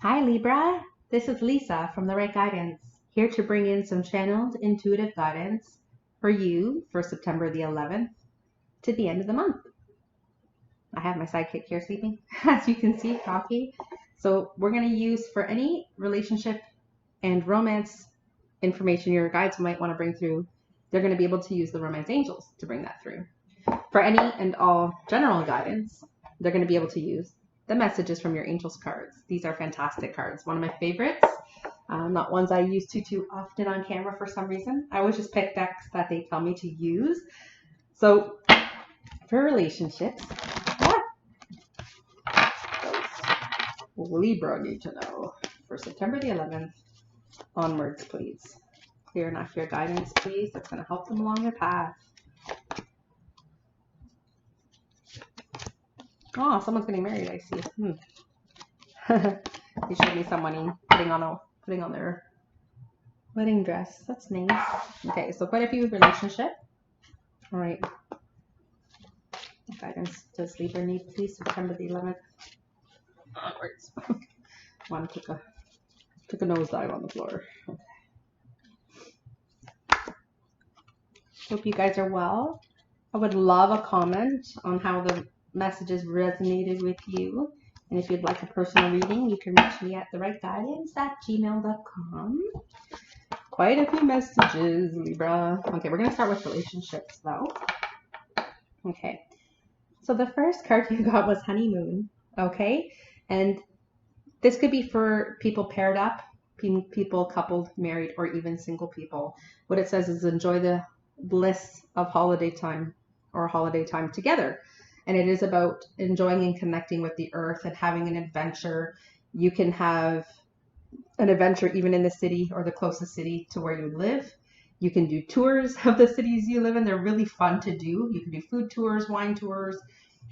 Hi Libra, this is Lisa from The Right Guidance, here to bring in some channeled intuitive guidance for you for September the 11th to the end of the month. I have my sidekick here sleeping, as you can see, coffee. So we're going to use for any relationship and romance information your guides might want to bring through. They're going to be able to use the romance angels to bring that through. For any and all general guidance, they're going to be able to use the messages from your angels cards. These are fantastic cards. One of my favorites. Not ones I use too often on camera for some reason. I always just pick decks that they tell me to use. So for relationships, what does Libra need to know for September the 11th onwards, please? Clear and accurate guidance, please. That's going to help them along their path. Oh, someone's getting married, I see. They showed me someone putting on their wedding dress. That's nice. Okay, so quite a few relationship. All right. What guidance does Libra need, please? September the 11th onwards. One took a nosedive on the floor. Okay. Hope you guys are well. I would love a comment on how the messages resonated with you. And if you'd like a personal reading, you can reach me at thewrightguidance@gmail.com. Quite a few messages, Libra. Okay, we're going to start with relationships, though. Okay, so the first card you got was Honeymoon, okay? And this could be for people paired up, people coupled, married, or even single people. What it says is enjoy the bliss of holiday time or holiday time together. And it is about enjoying and connecting with the earth and having an adventure. You can have an adventure even in the city or the closest city to where you live. You can do tours of the cities you live in. They're really fun to do. You can do food tours, wine tours,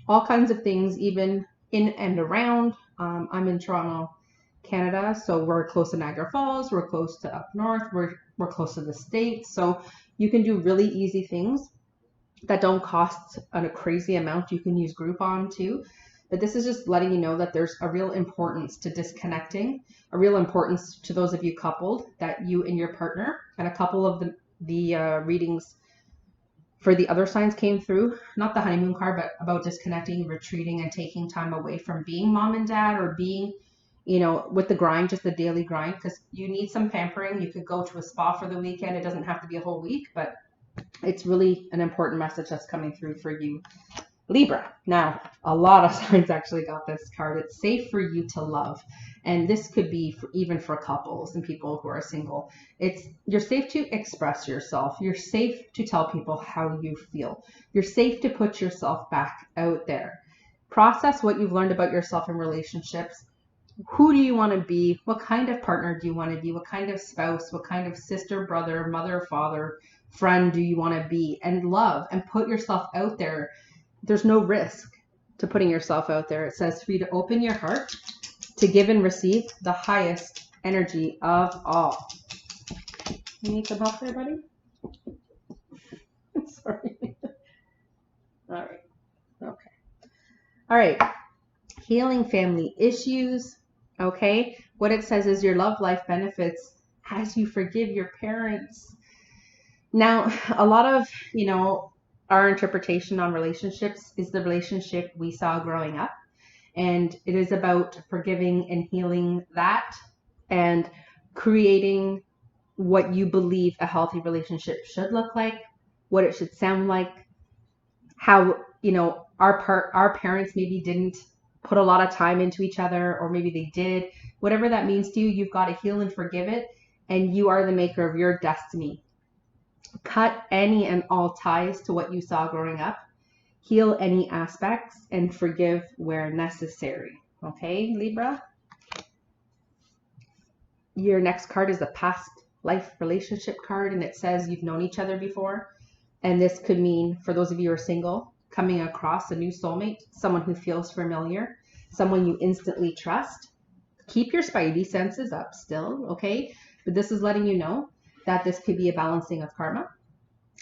all kinds of things, even in and around. I'm in Toronto, Canada, so we're close to Niagara Falls. We're close to up north. We're close to the States. So you can do really easy things that don't cost a crazy amount. You can use Groupon too. But this is just letting you know that there's a real importance to disconnecting, a real importance to those of you coupled, that you and your partner, and a couple of the readings for the other signs came through, not the honeymoon card, but about disconnecting, retreating, and taking time away from being mom and dad or being, with the grind, just the daily grind, because you need some pampering. You could go to a spa for the weekend. It doesn't have to be a whole week, but it's really an important message that's coming through for you, Libra. Now, a lot of signs actually got this card. It's safe for you to love. And this could be even for couples and people who are single. You're safe to express yourself. You're safe to tell people how you feel. You're safe to put yourself back out there. Process what you've learned about yourself in relationships. Who do you want to be? What kind of partner do you want to be? What kind of spouse? What kind of sister, brother, mother, father, friend do you want to be? And love and put yourself out there. There's no risk to putting yourself out there. It says for you to open your heart to give and receive the highest energy of all. You need some help there, buddy? Sorry. All right. Okay. All right. Healing family issues. Okay. What it says is your love life benefits as you forgive your parents. Now, a lot of, our interpretation on relationships is the relationship we saw growing up. And it is about forgiving and healing that and creating what you believe a healthy relationship should look like, what it should sound like, how, our parents maybe didn't put a lot of time into each other, or maybe they did. Whatever that means to you, you've got to heal and forgive it. And you are the maker of your destiny. Cut any and all ties to what you saw growing up. Heal any aspects and forgive where necessary. Okay, Libra? Your next card is a past life relationship card, and it says you've known each other before. And this could mean, for those of you who are single, coming across a new soulmate, someone who feels familiar, someone you instantly trust. Keep your spidey senses up still, okay? But this is letting you know that this could be a balancing of karma.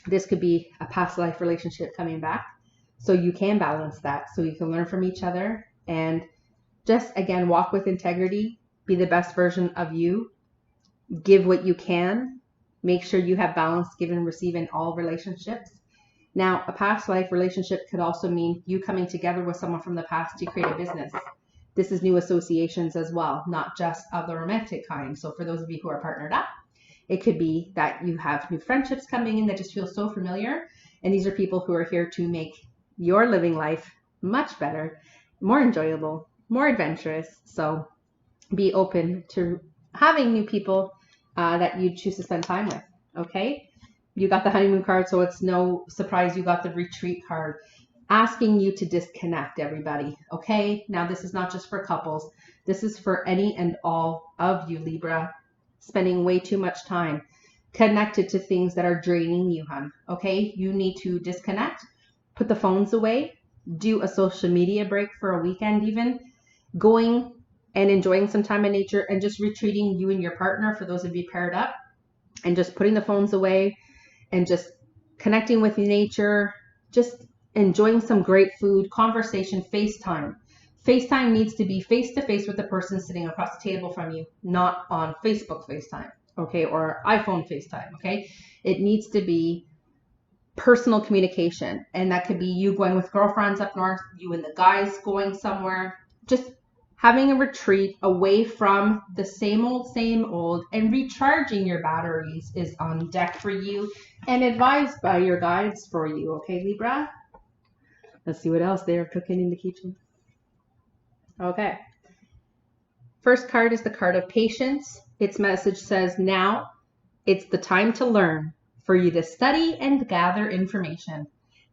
This could be a past life relationship coming back. So you can balance that. So you can learn from each other and just, again, walk with integrity. be the best version of you, give what you can, make sure you have balance, give and receive in all relationships. Now, a past life relationship could also mean you coming together with someone from the past to create a business. This is new associations as well, not just of the romantic kind. So for those of you who are partnered up, it could be that you have new friendships coming in that just feel so familiar. And these are people who are here to make your living life much better, more enjoyable, more adventurous. So be open to having new people that you choose to spend time with. Okay. You got the honeymoon card, so it's no surprise you got the retreat card, asking you to disconnect, everybody. Okay. Now, this is not just for couples. This is for any and all of you, Libra, spending way too much time connected to things that are draining you, hon. Okay. You need to disconnect, put the phones away, do a social media break for a weekend, even going and enjoying some time in nature and just retreating, you and your partner, for those of you paired up, and just putting the phones away and just connecting with nature, just enjoying some great food, conversation, FaceTime. FaceTime needs to be face-to-face with the person sitting across the table from you, not on Facebook FaceTime, okay, or iPhone FaceTime, okay? It needs to be personal communication, and that could be you going with girlfriends up north, you and the guys going somewhere, just having a retreat away from the same old, and recharging your batteries is on deck for you and advised by your guides for you. Okay, Libra? Let's see what else they're cooking in the kitchen. Okay. First card is the card of patience. Its message says, now it's the time to learn, for you to study and gather information.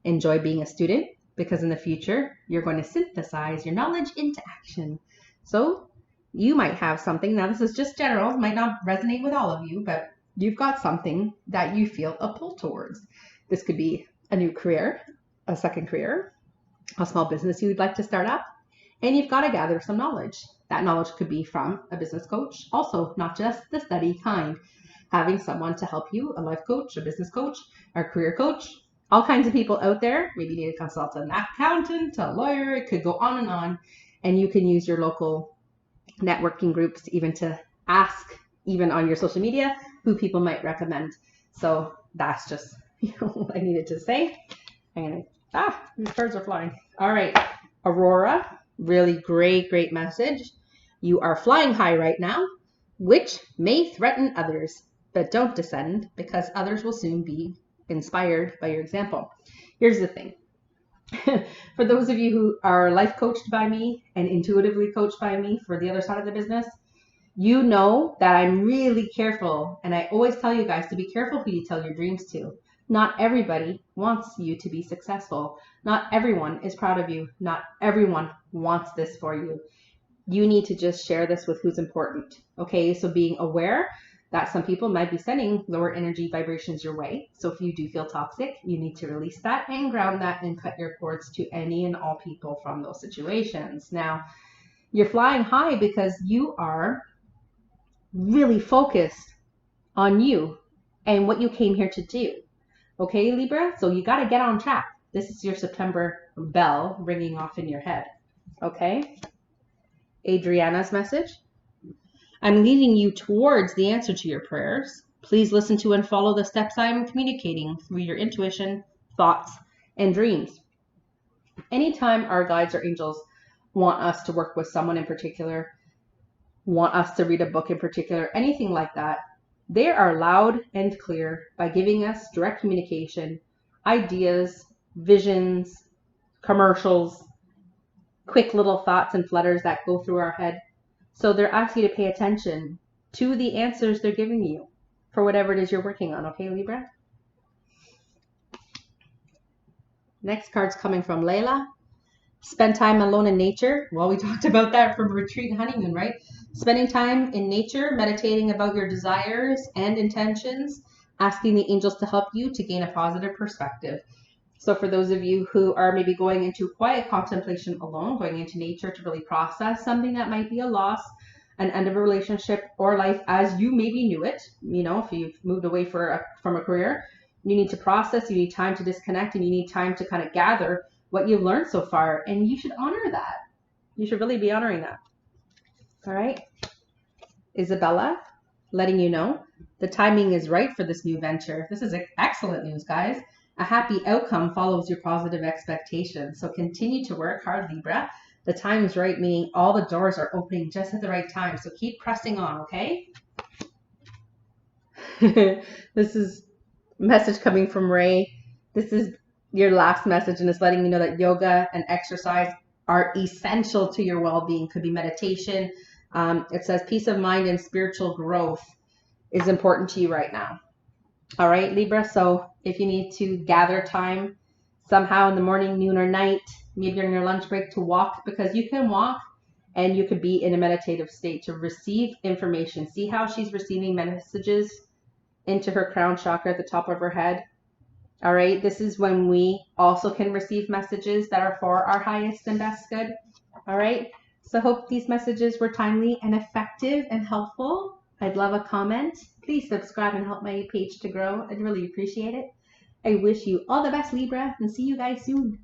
Enjoy being a student, because in the future, you're going to synthesize your knowledge into action. So you might have something, now this is just general, might not resonate with all of you, but you've got something that you feel a pull towards. This could be a new career, a second career, a small business you'd like to start up, and you've got to gather some knowledge. That knowledge could be from a business coach, also not just the study kind, having someone to help you, a life coach, a business coach, or a career coach, all kinds of people out there. Maybe you need to consult an accountant, a lawyer, it could go on, and you can use your local networking groups even to ask, even on your social media, who people might recommend. So that's just what I needed to say. These birds are flying. All right, Aurora, really great message. You are flying high right now, which may threaten others, but don't descend, because others will soon be inspired by your example. Here's the thing. For those of you who are life coached by me and intuitively coached by me for the other side of the business, you know that I'm really careful, and I always tell you guys to be careful who you tell your dreams to. Not everybody wants you to be successful. Not everyone is proud of you. Not everyone wants this for you. You need to just share this with who's important. Okay, so being aware that some people might be sending lower energy vibrations your way. So if you do feel toxic, you need to release that and ground that and cut your cords to any and all people from those situations. Now, you're flying high because you are really focused on you and what you came here to do. Okay, Libra? So you got to get on track. This is your September bell ringing off in your head. Okay? Adriana's message. I'm leading you towards the answer to your prayers. Please listen to and follow the steps I'm communicating through your intuition, thoughts, and dreams. Anytime our guides or angels want us to work with someone in particular, want us to read a book in particular, anything like that, they are loud and clear by giving us direct communication, ideas, visions, commercials, quick little thoughts and flutters that go through our head. So they're asking you to pay attention to the answers they're giving you for whatever it is you're working on. Okay, Libra? Next card's coming from Layla. Spend time alone in nature. Well, we talked about that from retreat and honeymoon, right? Spending time in nature, meditating about your desires and intentions, asking the angels to help you to gain a positive perspective. So for those of you who are maybe going into quiet contemplation alone, going into nature to really process something that might be a loss, an end of a relationship or life as you maybe knew it, you know, if you've moved away from a career, you need to process, you need time to disconnect, and you need time to kind of gather what you've learned so far. And you should honor that. You should really be honoring that. All right. Isabella, letting you know the timing is right for this new venture. This is excellent news, guys. A happy outcome follows your positive expectations. So continue to work hard, Libra. The time is right, meaning all the doors are opening just at the right time. So keep pressing on, okay? This is a message coming from Ray. This is your last message, and it's letting you know that yoga and exercise are essential to your well-being. Could be meditation. It says peace of mind and spiritual growth is important to you right now. All right, Libra. So if you need to gather time somehow in the morning, noon, or night, maybe on your lunch break to walk, because you can walk and you could be in a meditative state to receive information. See how she's receiving messages into her crown chakra at the top of her head. All right, this is when we also can receive messages that are for our highest and best good. All right, so hope these messages were timely and effective and helpful. I'd love a comment. Please subscribe and help my page to grow. I'd really appreciate it. I wish you all the best, Libra, and see you guys soon.